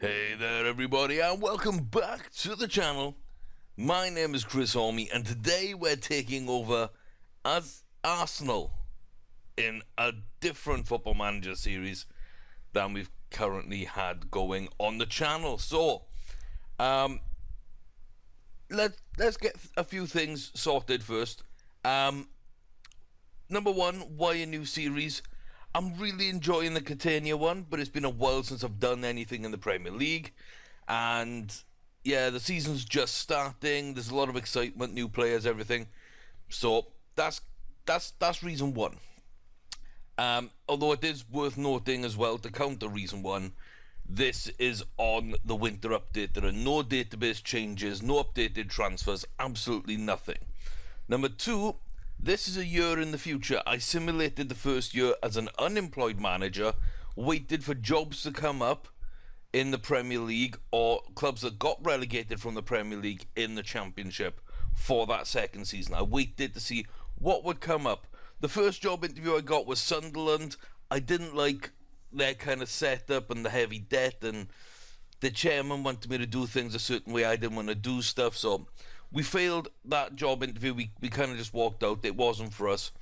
Hey there everybody and welcome back to the channel. My name is Chris Holme and today we're taking over as Arsenal in a different Football Manager series than we've currently had going on the channel. So, let's get a few things sorted first. Number one, why a new series? I'm really enjoying the Catania one, but it's been a while since I've done anything in the Premier League. And yeah, the season's just starting. There's a lot of excitement, new players, everything. So that's reason one. Although it is worth noting as well, to counter reason one, this is on the winter update. There are no database changes, no updated transfers, absolutely nothing. Number two, this is a year in the future. I simulated the first year as an unemployed manager, waited for jobs to come up in the Premier League or clubs that got relegated from the Premier League in the Championship for that second season. I waited to see what would come up. The first job interview I got was Sunderland. I didn't like their kind of setup and the heavy debt, and the chairman wanted me to do things a certain way. I didn't want to do stuff, so we failed that job interview. We kind of just walked out. It wasn't for us.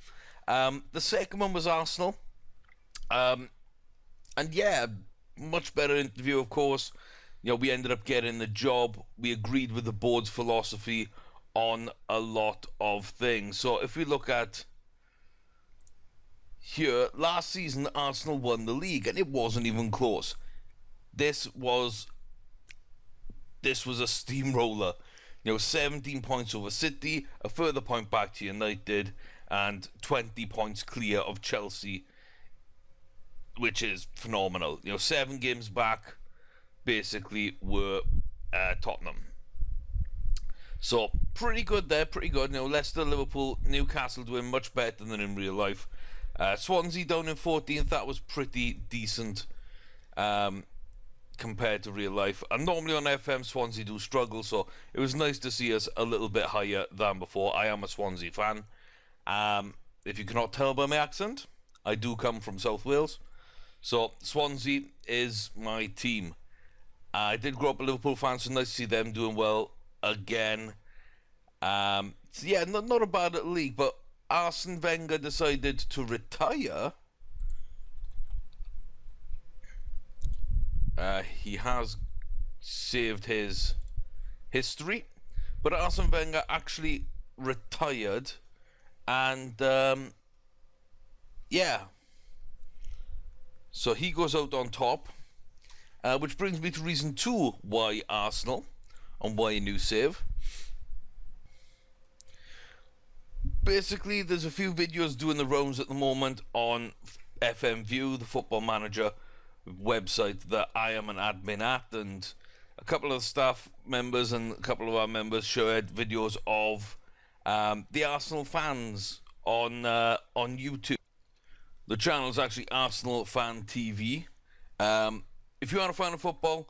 The second one was Arsenal. And yeah, much better interview, of course. You know, we ended up getting the job. We agreed with the board's philosophy on a lot of things. So if we look at here, last season Arsenal won the league, and it wasn't even close. This was a steamroller. You know, 17 points over City, a further point back to United, and 20 points clear of Chelsea, which is phenomenal. You know, 7 games back, basically, were Tottenham. So, pretty good there, pretty good. You know, Leicester, Liverpool, Newcastle doing much better than in real life. Swansea down in 14th, that was pretty decent. Compared to real life, and normally on FM Swansea do struggle, so it was nice to see us a little bit higher than before. I am a Swansea fan. If you cannot tell by my accent, I do come from South Wales, so Swansea is my team. I did grow up a Liverpool fan, so nice to see them doing well again. So yeah, not a bad league, but Arsene Wenger decided to retire. He has saved his history, but Arsene Wenger actually retired, and yeah, so he goes out on top, which brings me to reason 2 why Arsenal and why a new save. Basically, there's a few videos doing the rounds at the moment on FM View, the Football Manager website that I am an admin at, and a couple of staff members and a couple of our members shared videos of the Arsenal fans on YouTube. The channel is actually Arsenal Fan TV. If you are a fan of football,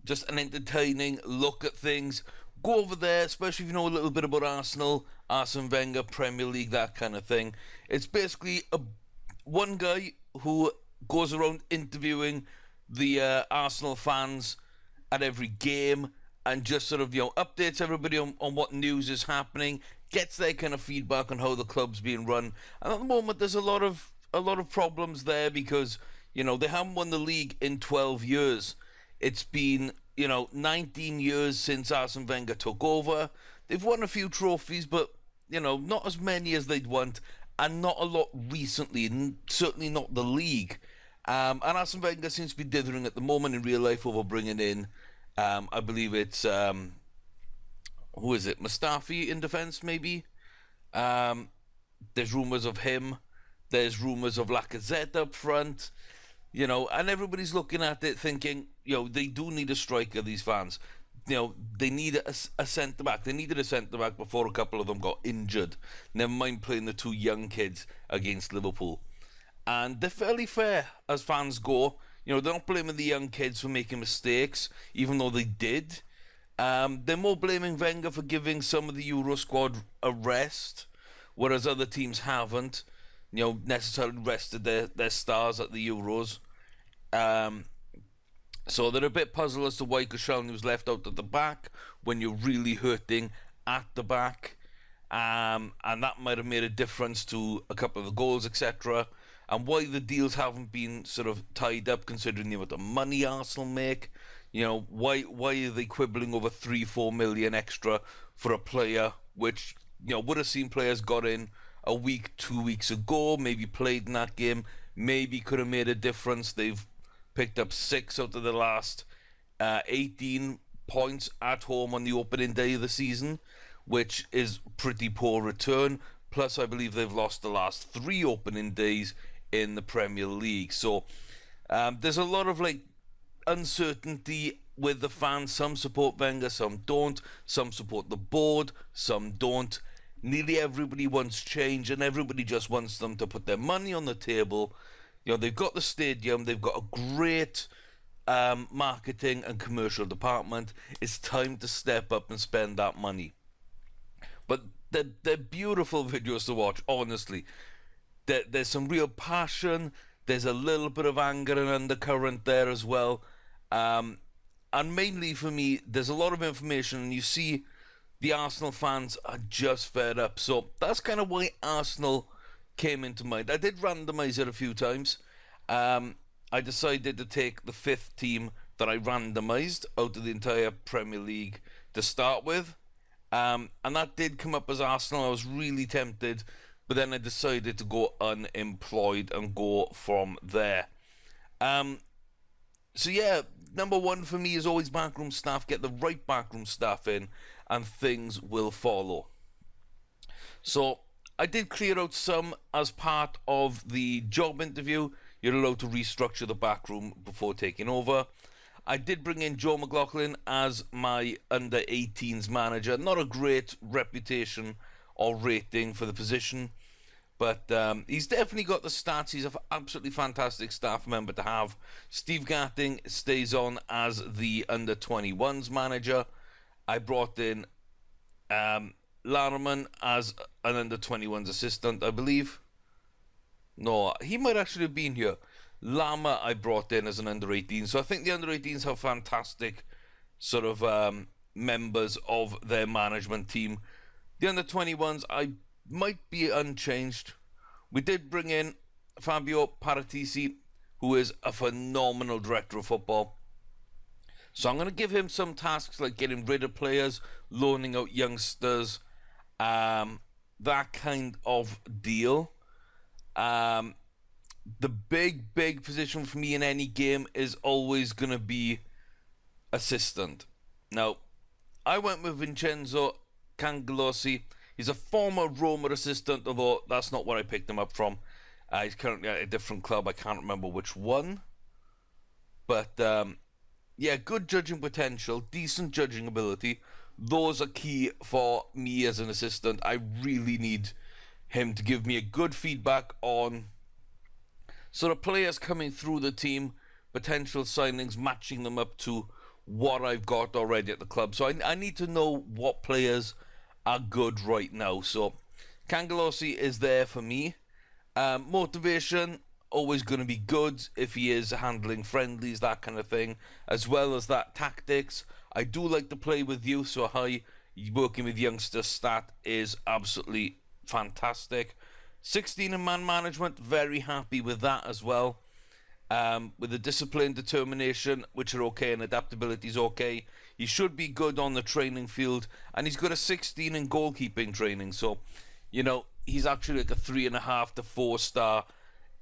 just an entertaining look at things, go over there, especially if you know a little bit about Arsenal, Arsene Wenger, Premier League, that kind of thing. It's basically one guy who goes around interviewing the Arsenal fans at every game and just sort of, you know, updates everybody on what news is happening, gets their kind of feedback on how the club's being run. And at the moment there's a lot of problems there because, you know, they haven't won the league in 12 years. It's been, you know, 19 years since Arsene Wenger took over. They've won a few trophies, but, you know, not as many as they'd want, and not a lot recently, and certainly not the league. And Arsene Wenger seems to be dithering at the moment in real life over bringing in, I believe it's, who is it, Mustafi in defence, maybe? There's rumours of him. There's rumours of Lacazette up front. You know, and everybody's looking at it thinking, you know, they do need a striker, these fans. You know, they need a centre-back. They needed a centre-back before a couple of them got injured. Never mind playing the 2 young kids against Liverpool. And they're fairly fair as fans go. You know, they're not blaming the young kids for making mistakes, even though they did. They're more blaming Wenger for giving some of the Euro squad a rest, whereas other teams haven't, you know, necessarily rested their stars at the Euros. So they're a bit puzzled as to why Koscielny was left out at the back when you're really hurting at the back. And that might have made a difference to a couple of the goals, etc. And why the deals haven't been sort of tied up, considering the amount of money Arsenal make. You know, why are they quibbling over 3-4 million extra for a player which, you know, would have seen players got in a week, 2 weeks ago, maybe played in that game, maybe could have made a difference. They've picked up 6 out of the last 18 points at home on the opening day of the season, which is pretty poor return. Plus, I believe they've lost the last 3 opening days in the Premier League. So there's a lot of like uncertainty with the fans. Some support Wenger, some don't. Some support the board, some don't. Nearly everybody wants change, and everybody just wants them to put their money on the table. You know, they've got the stadium, they've got a great marketing and commercial department. It's time to step up and spend that money. But they're beautiful videos to watch, honestly. There's some real passion. There's a little bit of anger and undercurrent there as well. And mainly for me, there's a lot of information, and you see the Arsenal fans are just fed up. So that's kind of why Arsenal came into mind. I did randomize it a few times. I decided to take the 5th team that I randomized out of the entire Premier League to start with. And that did come up as Arsenal. I was really tempted, but then I decided to go unemployed and go from there. So yeah, number 1 for me is always backroom staff. Get the right backroom staff in, and things will follow. So I did clear out some as part of the job interview. You're allowed to restructure the backroom before taking over. I did bring in Joe McLaughlin as my under-18s manager. Not a great reputation or rating for the position, but he's definitely got the stats. He's an absolutely fantastic staff member to have. Steve Gatting stays on as the under-21s manager. I brought in Larman as an under-21s assistant, I believe. No, he might actually have been here. Lama I brought in as an under-18. So I think the under-18s have fantastic sort of members of their management team. The under-21s, I might be unchanged. We did bring in Fabio Paratisi, who is a phenomenal director of football. So I'm going to give him some tasks like getting rid of players, loaning out youngsters, that kind of deal. The big position for me in any game is always going to be assistant. Now, I went with Vincenzo Cangelosi. He's a former Roma assistant, although that's not where I picked him up from. He's currently at a different club. I can't remember which one. But, yeah, good judging potential, decent judging ability. Those are key for me as an assistant. I really need him to give me a good feedback on sort of players coming through the team, potential signings, matching them up to what I've got already at the club. So I need to know what players are good right now. So Cangelosi is there for me. Motivation, always going to be good if he is handling friendlies, that kind of thing, as well as that tactics. I do like to play with youth, so high working with youngsters stat is absolutely fantastic. 16 in man management, very happy with that as well. With the discipline, determination, which are okay, and adaptability is okay. He should be good on the training field, and he's got a 16 in goalkeeping training. So, you know, he's actually like a 3.5 to 4 star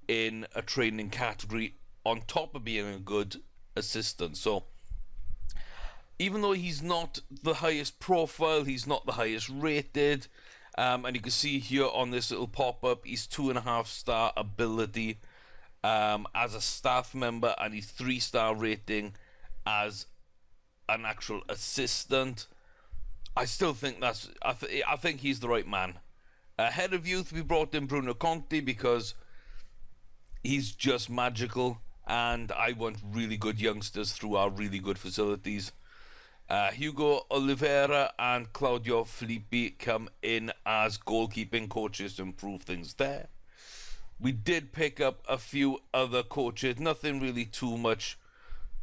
in a training category on top of being a good assistant. So, even though he's not the highest profile, he's not the highest rated. And you can see here on this little pop-up, he's 2.5 star ability as a staff member, and he's 3-star rating as an actual assistant. I still think that's... I think he's the right man. Head of youth, we brought in Bruno Conti because he's just magical, and I want really good youngsters through our really good facilities. Hugo Oliveira and Claudio Filippi come in as goalkeeping coaches to improve things there. We did pick up a few other coaches, nothing really too much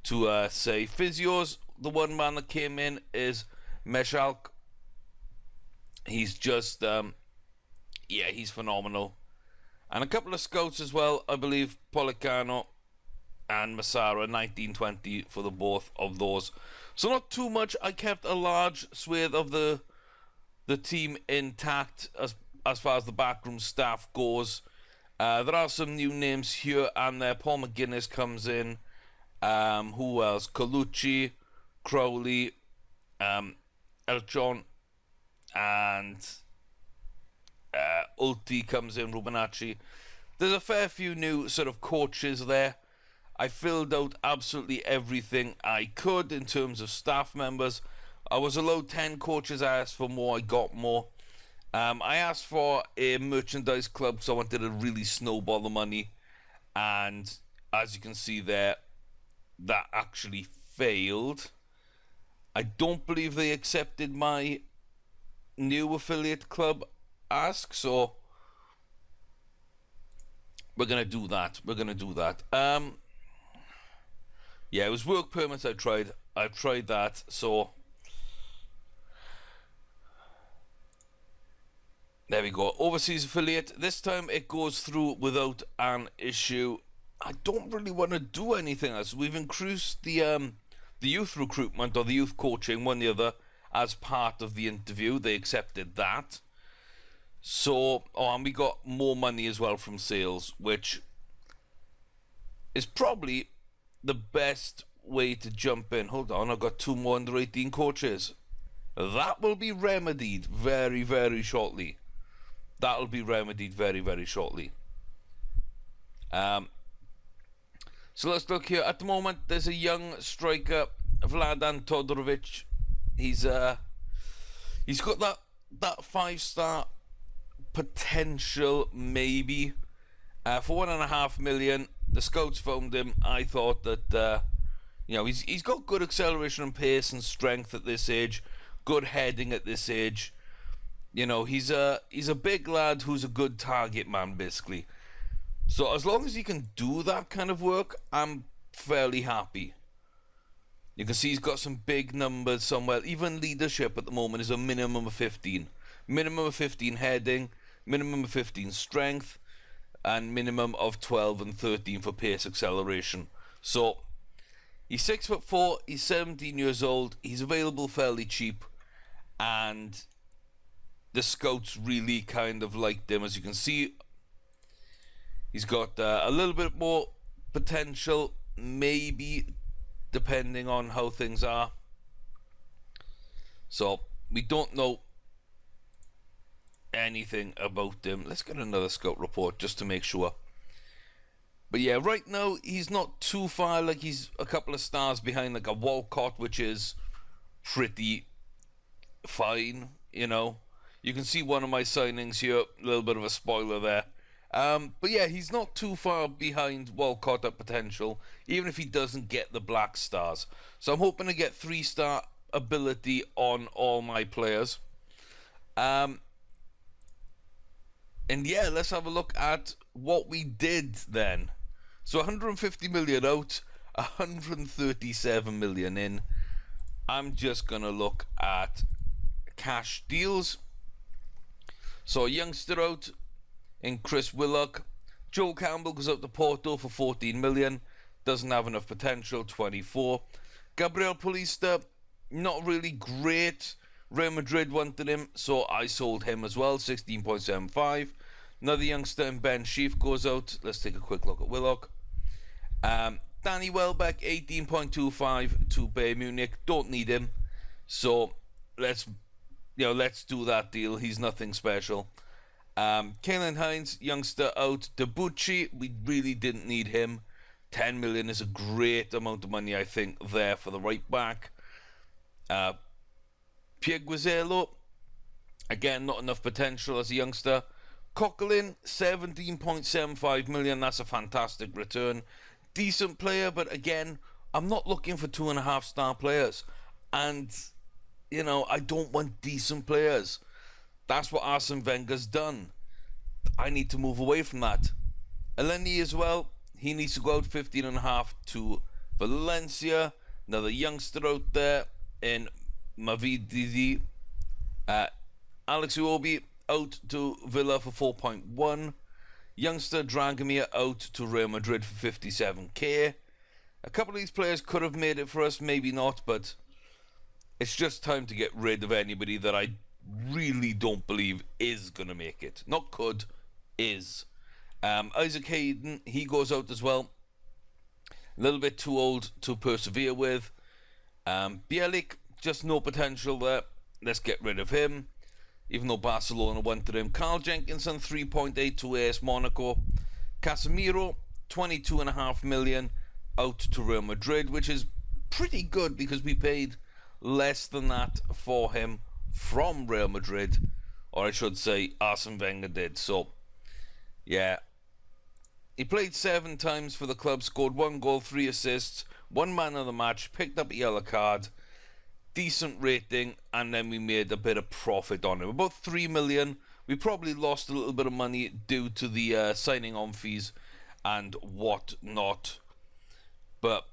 to say. Physios, the one man that came in is Meshalk. He's just, he's phenomenal. And a couple of scouts as well, I believe, Policano and Massara, 1920 for the both of those. So not too much. I kept a large swathe of the team intact as far as the backroom staff goes. There are some new names here and there. Paul McGuinness comes in. Who else? Colucci, Crowley, Elchon, and Ulti comes in, Rubinacci. There's a fair few new sort of coaches there. I filled out absolutely everything I could in terms of staff members. I was allowed 10 coaches. I asked for more, I got more. I asked for a merchandise club, so I wanted to really snowball the money. And as you can see there, that actually failed. I don't believe they accepted my new affiliate club ask, so we're going to do that. Yeah, it was work permits I tried that, so there we go. Overseas affiliate. This time it goes through without an issue. I don't really want to do anything else. We've increased the youth recruitment or the youth coaching, one or the other, as part of the interview. They accepted that. So, and we got more money as well from sales, which is probably the best way to jump in. Hold on, I've got 2 more under 18 coaches. That will be remedied very, very shortly. That'll be remedied very, very shortly. So let's look here. At the moment, there's a young striker, Vladan Todorovic. He's got that 5-star potential, maybe. For $1.5 million, the scouts found him. I thought that he's got good acceleration and pace and strength at this age, good heading at this age. He's a big lad who's a good target man, basically. So as long as he can do that kind of work, I'm fairly happy. You can see he's got some big numbers somewhere. Even leadership at the moment is a minimum of 15. Minimum of 15 heading, minimum of 15 strength, and minimum of 12 and 13 for pace acceleration. So he's 6'4", he's 17 years old, he's available fairly cheap, and the scouts really kind of liked him. As you can see, he's got a little bit more potential, maybe, depending on how things are. So we don't know anything about him. Let's get another scout report just to make sure. But yeah, right now he's not too far. Like, he's a couple of stars behind like a Walcott, which is pretty fine. You can see one of my signings here, a little bit of a spoiler there. But yeah, he's not too far behind Walcott at potential, even if he doesn't get the black stars. So I'm hoping to get 3-star ability on all my players. And yeah, let's have a look at what we did then. So 150 million out, 137 million in. I'm just going to look at cash deals. So a youngster out in Chris Willock. Joe Campbell goes out to Porto for 14 million. Doesn't have enough potential, 24. Gabriel Paulista, not really great. Real Madrid wanted him, so I sold him as well, 16.75. Another youngster in Ben Sheaf goes out. Let's take a quick look at Willock. Danny Welbeck, 18.25 to Bayern Munich. Don't need him, so let's do that deal. He's nothing special. Kalen Hines, youngster out. Debucci, we really didn't need him. 10 million is a great amount of money, I think, there for the right back. Pierre Guizello, again, not enough potential as a youngster. Coquelin, 17.75 million. That's a fantastic return. Decent player, but again, I'm not looking for 2.5-star players. And, I don't want decent players. That's what Arsene Wenger's done. I need to move away from that. Eleni as well. He needs to go out 15.5 to Valencia, another youngster out there in Mavididi. Alex Iwobi out to Villa for 4.1. Youngster Dragomir out to Real Madrid for 57k. A couple of these players could have made it for us, maybe not, but it's just time to get rid of anybody that I really don't believe is going to make it. Not could, is. Isaac Hayden, he goes out as well. A little bit too old to persevere with. Bielik, just no potential there. Let's get rid of him, even though Barcelona wanted him. Carl Jenkinson, 3.8 to AS Monaco. Casemiro, 22.5 million out to Real Madrid, which is pretty good because we paid less than that for him from Real Madrid, or I should say Arsene Wenger did. So yeah, he played 7 times for the club, scored 1 goal, 3 assists, 1 man of the match, picked up a yellow card, decent rating, and then we made a bit of profit on him, about 3 million. We probably lost a little bit of money due to the signing on fees and whatnot, but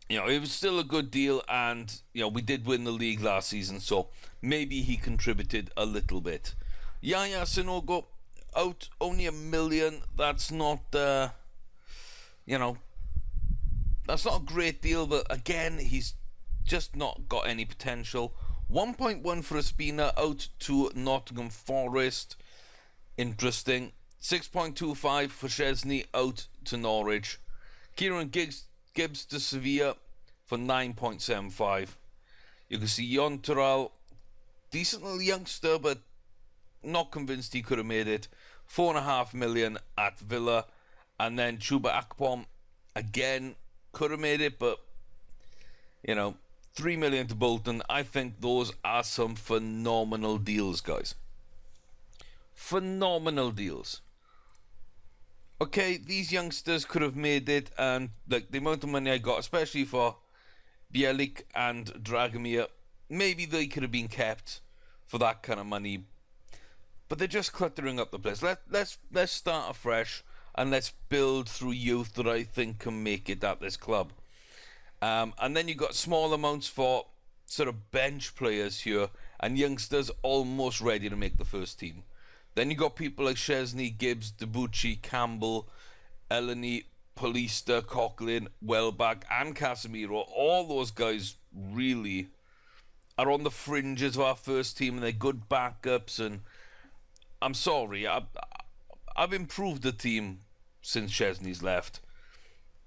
you know, it was still a good deal, and you know, we did win the league last season, so maybe he contributed a little bit. Yaya Sinogo out, only 1 million. That's not you know, that's not a great deal, but again, he's just not got any potential. 1.1 for Espina out to Nottingham Forest. Interesting. 6.25 for Szczesny out to Norwich. Kieran Gibbs to Sevilla for 9.75. You can see Yontaral, decent little youngster, but not convinced he could have made it. 4.5 million at Villa. And then Chuba Akpom, again, could have made it, but you know, 3 million to Bolton. I think those are some phenomenal deals, guys. Phenomenal deals. Okay, these youngsters could have made it, and like the amount of money I got, especially for Bielik and Dragomir, maybe they could have been kept for that kind of money. But they're just cluttering up the place. Let's start afresh, and let's build through youth that I think can make it at this club. And then you got small amounts for sort of bench players here, and youngsters almost ready to make the first team. Then you got people like Szczesny, Gibbs, Debuchy, Campbell, Elneny, Paulista, Coughlin, Welbeck, and Casemiro. All those guys really are on the fringes of our first team, and they're good backups. And I'm sorry, I've improved the team since Szczesny's left.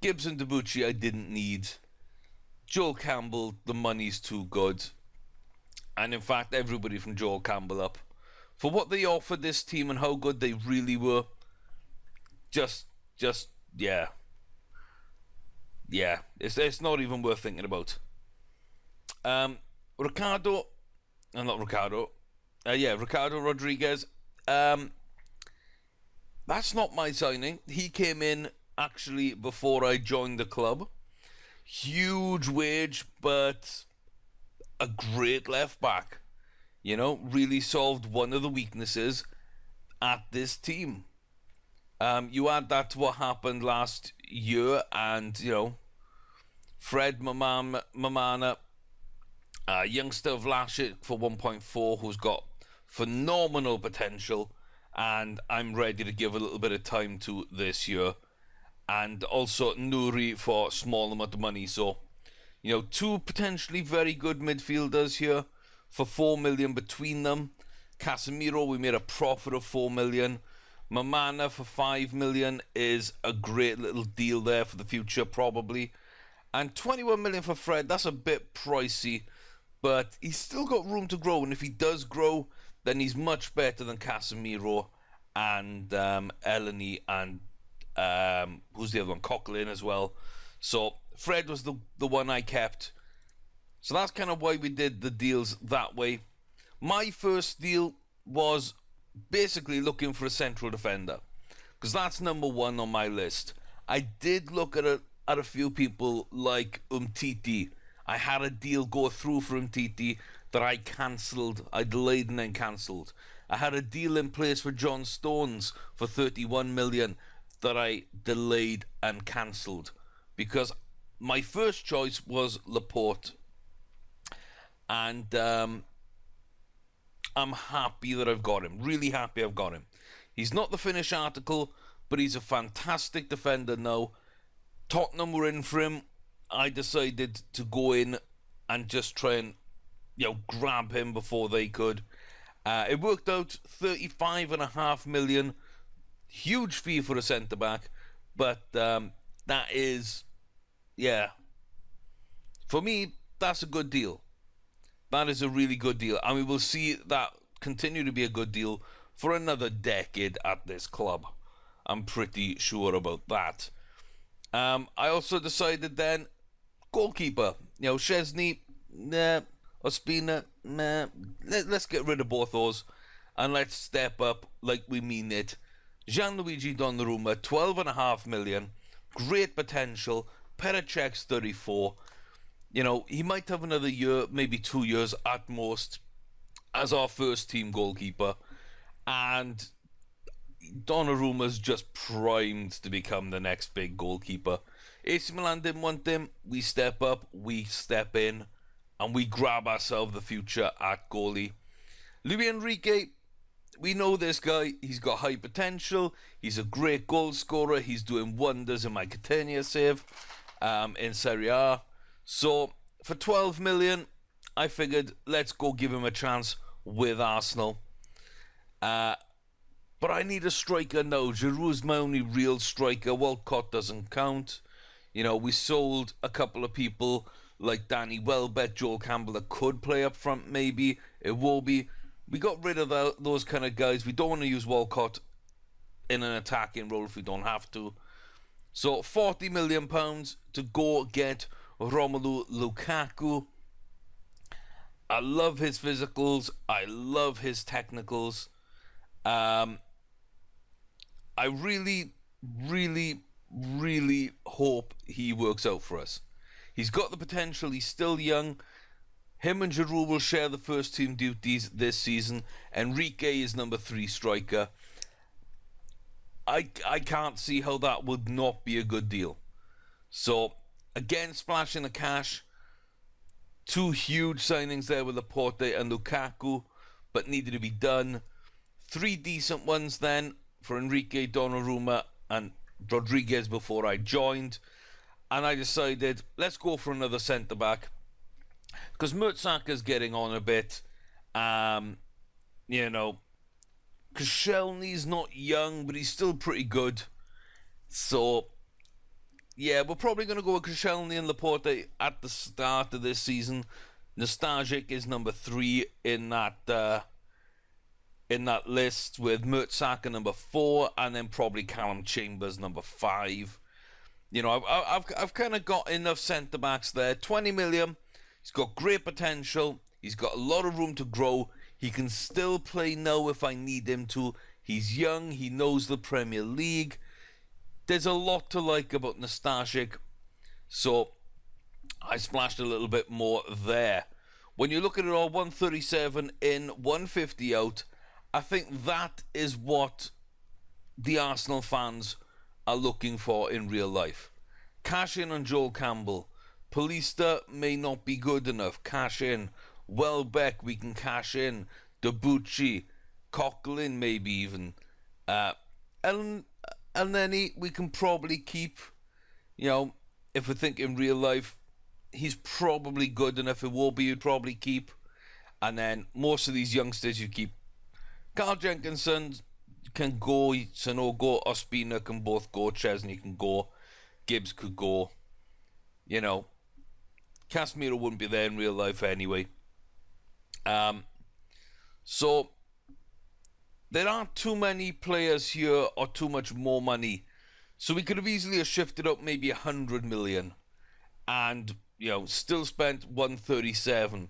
Gibbs and Debuchy I didn't need. Joel Campbell, the money's too good. And in fact, everybody from Joel Campbell up. For what they offered this team and how good they really were, yeah. Yeah, it's not even worth thinking about. Ricardo Rodriguez. That's not my signing. He came in actually before I joined the club. Huge wage, but a great left back. You know, really solved one of the weaknesses at this team. You add that to what happened last year, and you know, Fred Mamana, youngster Vlasic for 1.4, who's got phenomenal potential, and I'm ready to give a little bit of time to this year. And also Nuri for small amount of money. So, you know, 2 potentially very good midfielders here for 4 million between them. Casemiro, we made a profit of 4 million. Mamana for 5 million is a great little deal there for the future, probably. And 21 million for Fred, that's a bit pricey, but he's still got room to grow. And if he does grow, then he's much better than Casemiro and Elneny and who's the other one? Coughlin as well. So Fred was the one I kept. So that's kind of why we did the deals that way. My first deal was basically looking for a central defender, because that's number 1 on my list. I did look at a few people like Umtiti. I had a deal go through for Umtiti that I cancelled. I delayed and then cancelled. I had a deal in place for John Stones for 31 million that I delayed and cancelled. because my first choice was Laporte. And I'm happy that I've got him. Really happy I've got him. He's not the finished article, but he's a fantastic defender now. Tottenham were in for him. I decided to go in and just try and, grab him before they could. It worked out, 35.5 million. Huge fee for a centre-back. But that is, for me, that's a good deal. That is a really good deal. And we will see that continue to be a good deal for another decade at this club. I'm pretty sure about that. I also decided then, goalkeeper. Szczesny, nah. Ospina, nah. Let's get rid of both those. And let's step up like we mean it. Gianluigi Donnarumma, 12.5 million. Great potential. Pericek's 34. He might have another year, maybe 2 years at most, as our first team goalkeeper. And Donnarumma's just primed to become the next big goalkeeper. AC Milan didn't want him. We step up, we step in, and we grab ourselves the future at goalie. Luis Enrique, we know this guy. He's got high potential. He's a great goal scorer. He's doing wonders in my Catania save in Serie A. So, for 12 million, I figured, let's go give him a chance with Arsenal. But I need a striker now. Giroud's my only real striker. Walcott doesn't count. We sold a couple of people like Danny Welbeck, Joel Campbell that could play up front maybe. Iwobi. We got rid of those kind of guys. We don't want to use Walcott in an attacking role if we don't have to. So, £40 million to go get Romelu Lukaku. I love his physicals. I love his technicals. I really, really, really hope he works out for us. He's got the potential. He's still young. Him and Giroud will share the first team duties this season. Enrique is number 3 striker. I can't see how that would not be a good deal. So, again, splashing the cash. 2 huge signings there with Laporte and Lukaku, but needed to be done. 3 decent ones then for Enrique, Donnarumma, and Rodriguez before I joined. And I decided, let's go for another centre-back. Because Mertesacker's getting on a bit. Koscielny's not young, but he's still pretty good. So, yeah, we're probably going to go with Koscielny and Laporte at the start of this season. Nostalgic is number 3 in that list, with Mertesacker number 4, and then probably Callum Chambers number 5. I've kind of got enough centre backs there. 20 million. He's got great potential. He's got a lot of room to grow. He can still play now if I need him to. He's young. He knows the Premier League. There's a lot to like about Nostalgic. So, I splashed a little bit more there. When you look at it all, 137 in, 150 out, I think that is what the Arsenal fans are looking for in real life. Cash in on Joel Campbell. Paulista may not be good enough. Cash in. Welbeck, we can cash in. Debuchy. Coughlin, maybe even. And then we can probably keep, if we think in real life, he's probably good enough. Iwobi you'd probably keep. And then most of these youngsters you keep. Carl Jenkinson can go. Sanogo, Ospina can both go. Chesney can go. Gibbs could go. Casemiro wouldn't be there in real life anyway. So, there aren't too many players here or too much more money. So we could have easily shifted up maybe 100 million and, still spent 137.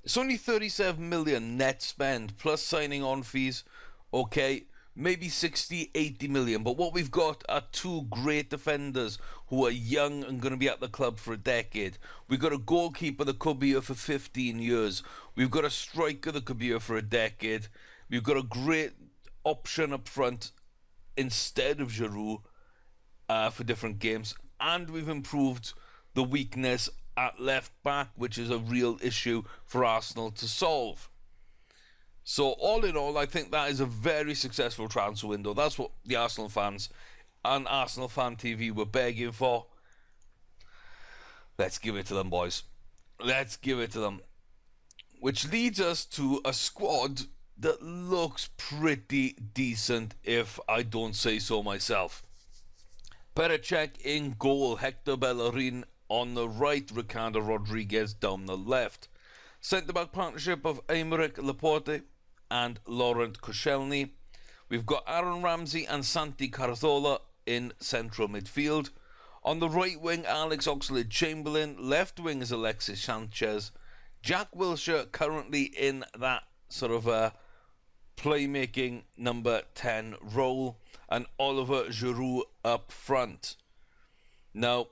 It's only 37 million net spend plus signing on fees. Okay, maybe 60, 80 million. But what we've got are 2 great defenders who are young and going to be at the club for a decade. We've got a goalkeeper that could be here for 15 years. We've got a striker that could be here for a decade. We've got a great option up front instead of Giroud for different games. and we've improved the weakness at left back, which is a real issue for Arsenal to solve. So all in all, I think that is a very successful transfer window. That's what the Arsenal fans and Arsenal Fan TV were begging for. Let's give it to them, boys. Let's give it to them. Which leads us to a squad that looks pretty decent, if I don't say so myself. Pericek in goal, Hector Bellerin on the right, Ricardo Rodriguez down the left. Centre-back partnership of Aymeric Laporte and Laurent Koscielny. We've got Aaron Ramsey and Santi Cazorla in central midfield. On the right wing, Alex Oxlade-Chamberlain. Left wing is Alexis Sanchez. Jack Wilshere currently in that sort of playmaking number 10 role, and Oliver Giroud up front. Now,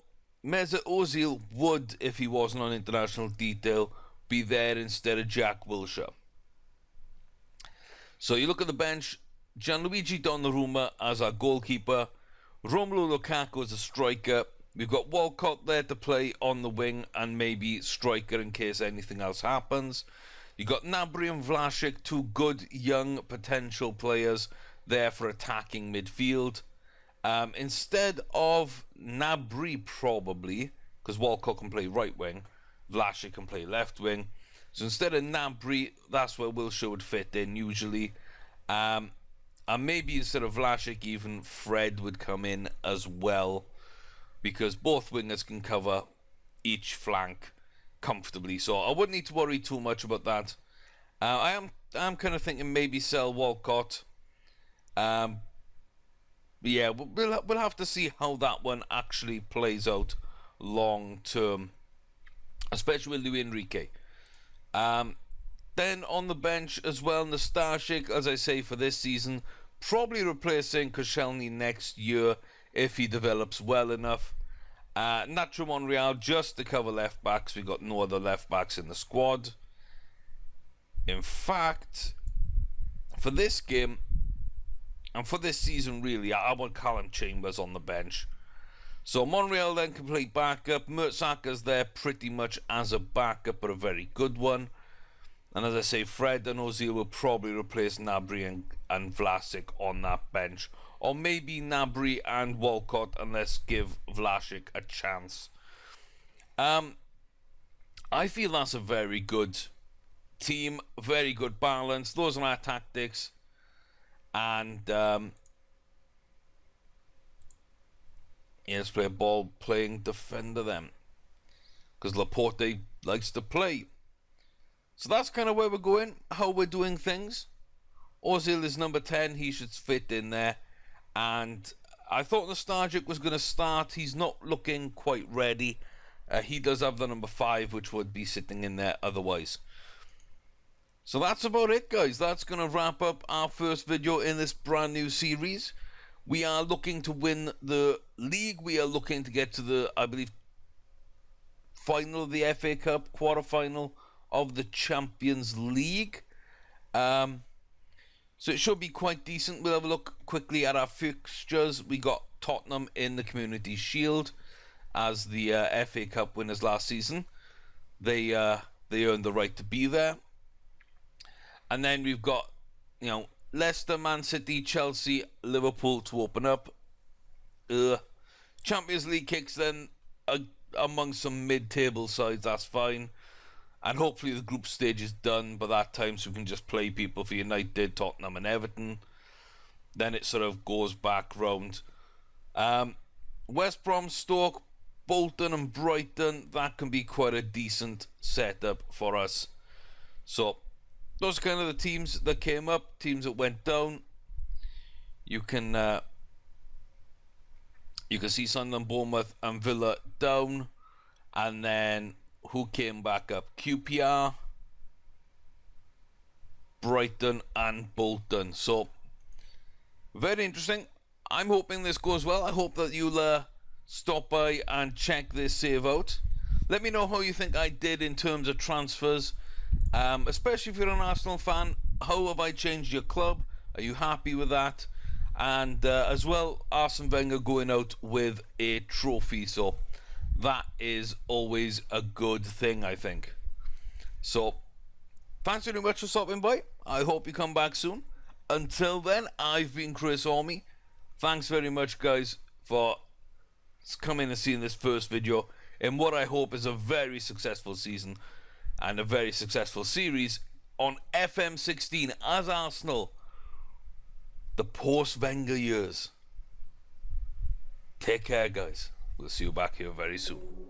Mesut Ozil would, if he wasn't on international detail, be there instead of Jack Wilshere. So you look at the bench, Gianluigi Donnarumma as our goalkeeper, Romelu Lukaku as a striker. We've got Walcott there to play on the wing and maybe striker in case anything else happens. You've got Gnabry and Vlasic, two good young potential players there for attacking midfield. Instead of Gnabry, probably, because Walcott can play right wing, Vlasic can play left wing. So instead of Gnabry, that's where Wilshere would fit in usually. And maybe instead of Vlasic, even Fred would come in as well, because both wingers can cover each flank comfortably. So I wouldn't need to worry too much about that. I'm kind of thinking maybe sell Walcott. Yeah, we'll have to see how that one actually plays out long term, especially with Luis Enrique. Then on the bench as well, Nastasic, as I say, for this season, probably replacing Koscielny next year if he develops well enough. Nacho Monreal just to cover left backs. We've got no other left backs in the squad. In fact, for this game and for this season, really, I want Callum Chambers on the bench. So Monreal then can play backup. Mertesacker's there pretty much as a backup, but a very good one. And as I say, Fred and Ozil will probably replace Gnabry and Vlasic on that bench. Or maybe Gnabry and Walcott, and let's give Vlasic a chance. I feel that's a very good team, very good balance. Those are our tactics. And yeah, let's play a ball-playing defender then, because Laporte likes to play. So that's kind of where we're going, how we're doing things. Ozil is number 10, he should fit in there. And I thought Nostalgic was going to start. He's not looking quite ready. He does have the number 5, which would be sitting in there otherwise. So that's about it, guys. That's going to wrap up our first video in this brand new series. We are looking to win the league. We are looking to get to the, I believe, final of the FA Cup, quarter-final of the Champions League. So it should be quite decent. We'll have a look quickly at our fixtures. We got Tottenham in the Community Shield as the FA Cup winners last season. They earned the right to be there. And then we've got, Leicester, Man City, Chelsea, Liverpool to open up. Champions League kicks then among some mid-table sides. That's fine. And hopefully the group stage is done by that time, so we can just play people for United, Tottenham and Everton. Then it sort of goes back round. West Brom, Stoke, Bolton and Brighton. That can be quite a decent setup for us. So those are kind of the teams that came up, teams that went down. You can see Sunderland, Bournemouth and Villa down. And then who came back up? QPR, Brighton and Bolton. So very interesting. I'm hoping this goes well. I hope that you'll stop by and check this save out. Let me know how you think I did in terms of transfers, especially if you're an Arsenal fan. How have I changed your club? Are you happy with that? And as well, Arsene Wenger going out with a trophy. So that is always a good thing, I think. So thanks very much for stopping by. I hope you come back soon. Until then, I've been Chris Orme. Thanks very much, guys, for coming and seeing this first video in what I hope is a very successful season and a very successful series on FM16 as Arsenal, the post-Wenger years. Take care, guys. We'll see you back here very soon.